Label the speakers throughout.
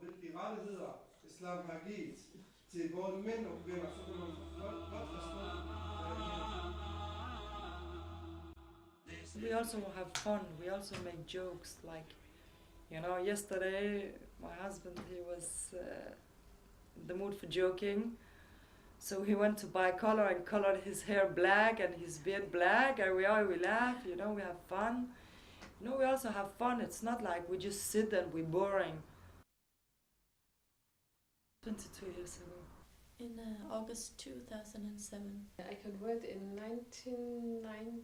Speaker 1: hvilke rettigheder islam har givet til både mænd og kvinder, så kan man godt forstå.
Speaker 2: We also have fun. We also make jokes. Like, yesterday my husband, he was in the mood for joking. So he went to buy color and colored his hair black and his beard black, and we laugh, we have fun. We also have fun. It's not like we just sit and we're boring. 22 years ago.
Speaker 3: In August 2007.
Speaker 4: I converted in 1989.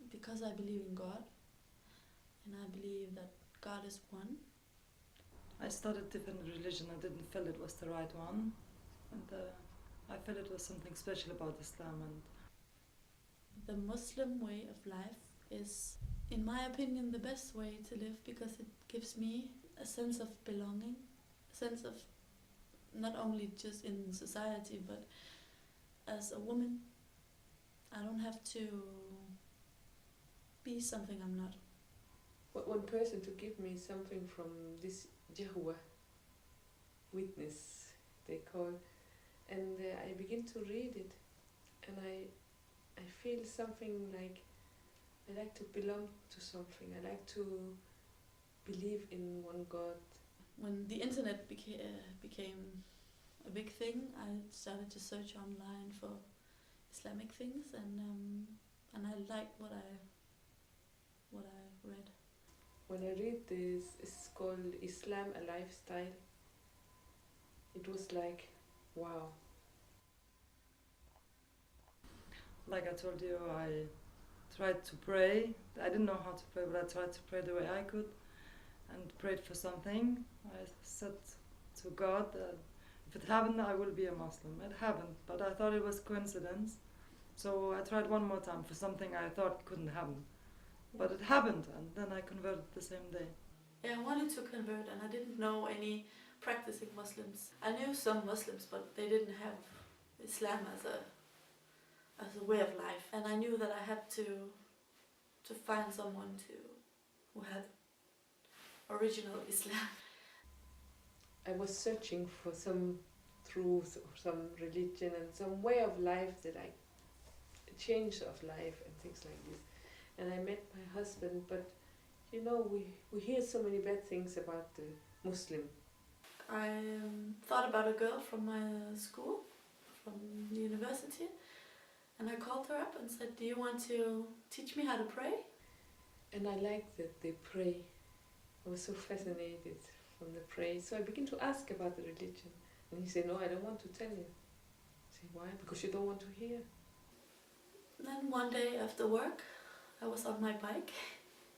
Speaker 3: Because I believe in God, and I believe that God is one.
Speaker 2: I started different religion. I didn't feel it was the right one, and I felt it was something special about Islam. And
Speaker 3: the Muslim way of life is, in my opinion, the best way to live, because it gives me a sense of belonging, a sense of not only just in society, but as a woman, I don't have to be something I'm not.
Speaker 4: One person to give me something from this Jehovah Witness, they call, and I begin to read it, and I feel something like I like to belong to something. I like to believe in one God.
Speaker 3: When the internet became a big thing, I started to search online for Islamic things, and I liked what I read.
Speaker 4: When I read this, it's called Islam a Lifestyle. It was like, wow.
Speaker 2: Like I told you, I tried to pray. I didn't know how to pray, but I tried to pray the way I could, and prayed for something. I said to God that if it happened, I will be a Muslim. It happened, but I thought it was coincidence. So I tried one more time for something I thought couldn't happen. But it happened, and then I converted the same day.
Speaker 3: Yeah, I wanted to convert, and I didn't know any practicing Muslims. I knew some Muslims, but they didn't have Islam as a way of life. And I knew that I had to find someone who had original Islam.
Speaker 4: I was searching for some truth or some religion and some way of life that a change of life and things like this. And I met my husband, but we hear so many bad things about the Muslim.
Speaker 3: I thought about a girl from my school, from the university, and I called her up and said, "Do you want to teach me how to pray?"
Speaker 4: And I liked that they pray. I was so fascinated from the prayer. So I began to ask about the religion. And he said, "No, I don't want to tell you." I said, "Why?" "Because you don't want to hear."
Speaker 3: Then one day after work, I was on my bike,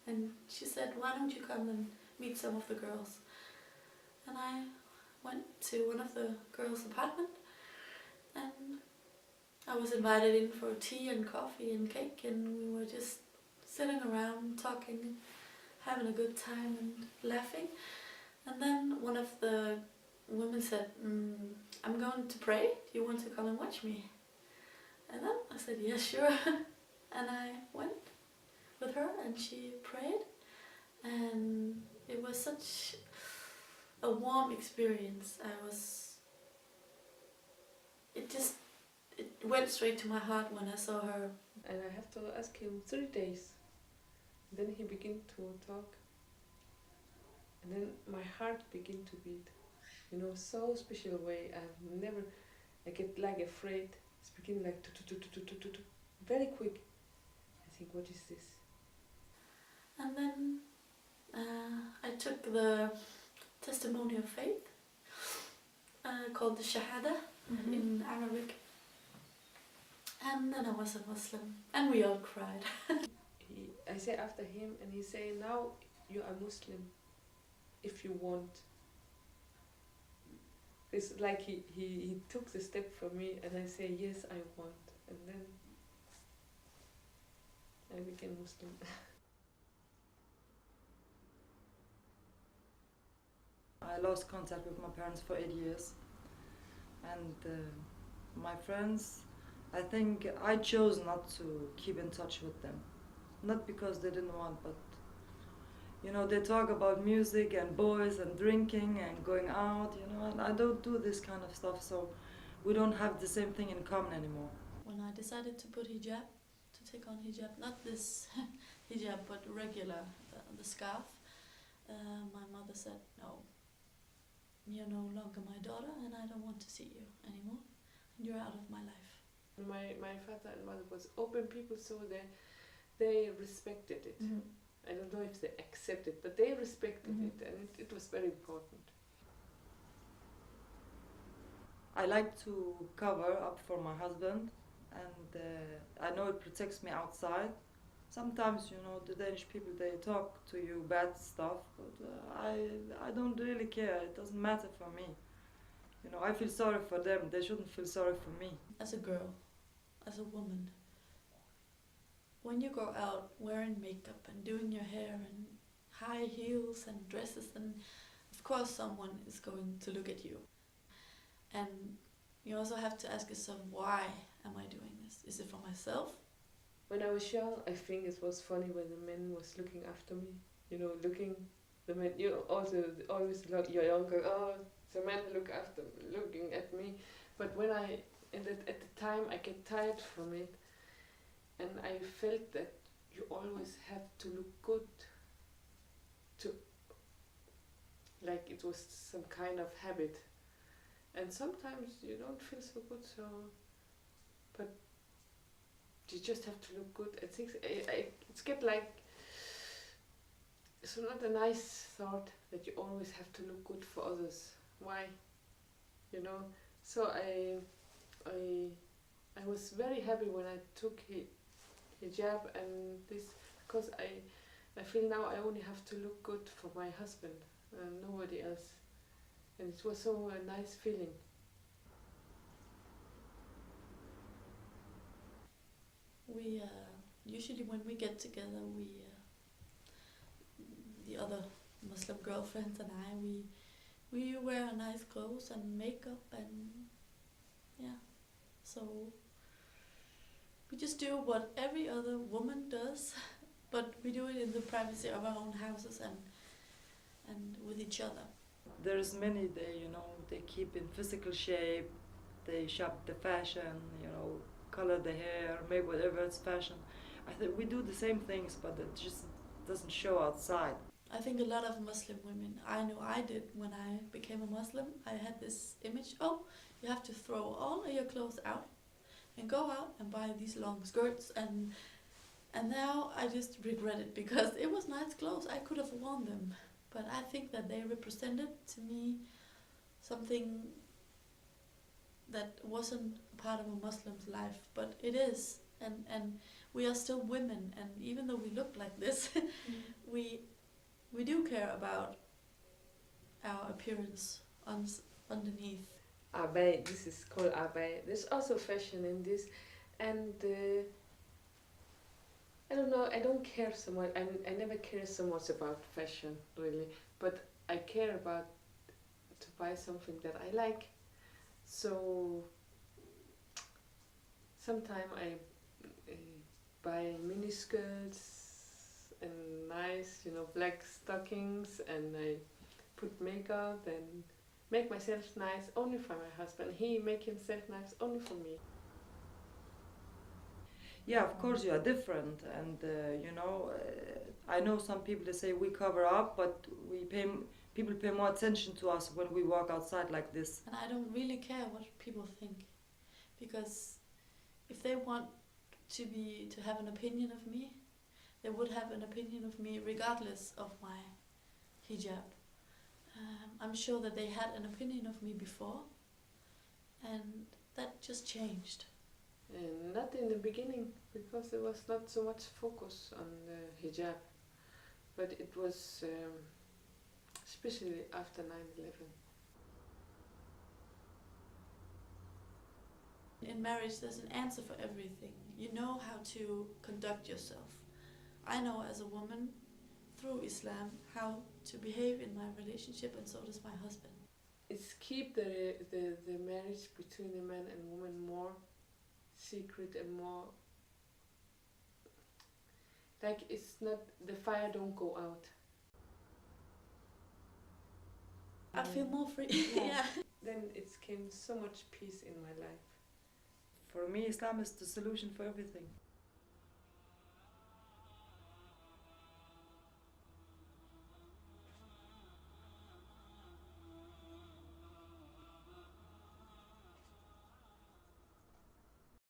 Speaker 3: and she said, "Why don't you come and meet some of the girls?" And I went to one of the girls' apartment, and I was invited in for tea and coffee and cake, and we were just sitting around talking, having a good time and laughing. And then one of the women said, "I'm going to pray, do you want to come and watch me?" And then I said, "Yeah, sure." And I went with her, and she prayed, and it was such a warm experience. It went straight to my heart when I saw her.
Speaker 4: And I have to ask him 3 days. Then he began to talk, and then my heart began to beat. So special way. I get like afraid. It's beginning like very quick. I think, what is this?
Speaker 3: And then I took the testimony of faith, called the Shahada in Arabic. And then I was a Muslim, and we all cried.
Speaker 4: I say after him, and he say, "Now you are Muslim, if you want." It's like he took the step for me, and I say, "Yes, I want." And then I became Muslim.
Speaker 2: I lost contact with my parents for 8 years, and my friends, I think I chose not to keep in touch with them. not because they didn't want, but you know, they talk about music and boys and drinking and going out, you know, and I don't do this kind of stuff, so we don't have the same thing in common anymore.
Speaker 3: When I decided to put hijab, to take on hijab, not this hijab, but regular, the scarf, my mother said, no, you're no longer my daughter and I don't want to see you anymore. You're out of my life.
Speaker 4: My father and mother was open people, so they respected it.
Speaker 3: Mm-hmm.
Speaker 4: I don't know if they accepted, but they respected
Speaker 3: Mhm.
Speaker 4: it, and it was very important.
Speaker 2: I like to cover up for my husband, and I know it protects me outside. Sometimes, you know, the Danish people, they talk to you bad stuff, but I don't really care. It doesn't matter for me. You know, I feel sorry for them. They shouldn't feel sorry for me.
Speaker 3: As a girl, as a woman, when you go out wearing makeup and doing your hair and high heels and dresses, then of course someone is going to look at you. And you also have to ask yourself, why am I doing this? Is it for myself?
Speaker 4: When I was young, I think it was funny when the men was looking after me. You know, the men. You also always look. You're younger. Oh, the men looking at me. But when at the time, I get tired from it, and I felt that you always have to look good. Like it was some kind of habit, and sometimes you don't feel so good. So, but you just have to look good. I think it's get like, it's not a nice thought that you always have to look good for others. Why? You know. So I was very happy when I took hijab and this, because I feel now I only have to look good for my husband and nobody else, and it was so a nice feeling.
Speaker 3: We usually when we get together, the other Muslim girlfriends and I, we wear nice clothes and makeup and yeah, so we just do what every other woman does, but we do it in the privacy of our own houses and with each other.
Speaker 2: There's many, you know, they keep in physical shape, they shop the fashion, you know, color the hair, make whatever it's fashion. I think we do the same things, but it just doesn't show outside.
Speaker 3: I think a lot of Muslim women, I know I did when I became a Muslim, I had this image, oh, you have to throw all of your clothes out and go out and buy these long skirts, and now I just regret it because it was nice clothes, I could have worn them, but I think that they represented to me something that wasn't part of a Muslim's life, but it is, and we are still women, and even though we look like this, we do care about our appearance underneath.
Speaker 4: Abay, this is called abay. There's also fashion in this, and I don't know. I don't care so much. I never care so much about fashion really, but I care about to buy something that I like. So sometimes I buy mini skirts and nice, you know, black stockings, and I put makeup and make myself nice only for my husband. He make himself nice only for me.
Speaker 2: Yeah, of course you are different, and you know, I know some people, they say we cover up, but people pay more attention to us when we walk outside like this.
Speaker 3: And I don't really care what people think, because if they want to have an opinion of me, they would have an opinion of me regardless of my hijab. I'm sure that they had an opinion of me before, and that just changed.
Speaker 4: And not in the beginning, because there was not so much focus on the hijab, but it was especially after 9/11.
Speaker 3: In marriage, there's an answer for everything. You know how to conduct yourself. I know as a woman, through Islam, how to behave in my relationship, and so does my husband.
Speaker 4: It's keep the marriage between the man and woman more secret and more Like it's not, the fire don't go out.
Speaker 3: I feel more free.
Speaker 2: Yeah.
Speaker 3: Yeah.
Speaker 4: Then it came so much peace in my life.
Speaker 2: For me, Islam is the solution for everything.